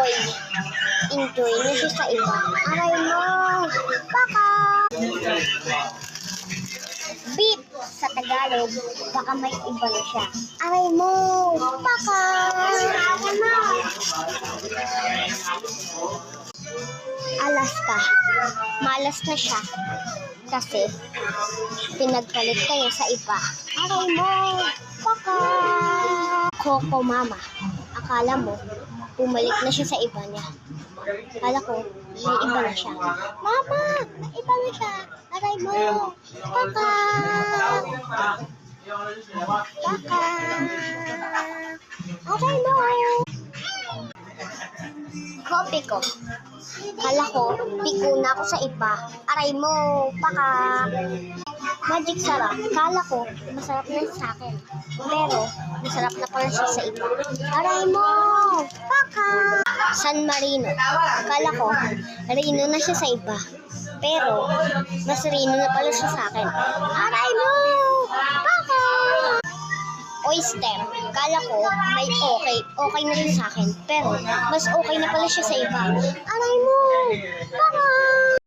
Enjoy. Enjoy na siya sa iba. Aray mo. Baka. Beep sa Tagalog. Baka may iba na siya. Aray mo. Baka. Alaska. Malas na siya. Kasi pinagpalit kayo sa iba. Aray mo. Baka. Coco Mama. Akala mo, bumalik na siya sa iba niya. Akala ko, may iba na siya. Mama! May iba na siya. Aray mo! Baka! Baka! Aray mo! Kopi ko. Akala ko, piko na ako sa iba. Aray mo! Baka! Magic sarap. Kala ko, masarap na sa akin. Pero, masarap na pala siya sa iba. Aray mo! Baka! San Marino. Kala ko, Rino na siya sa iba. Pero, mas Rino na pala siya sa akin. Aray mo! Baka! Oyster. Kala ko, may okay. Okay na siya sa akin. Pero, mas okay na pala siya sa iba. Aray mo! Baka!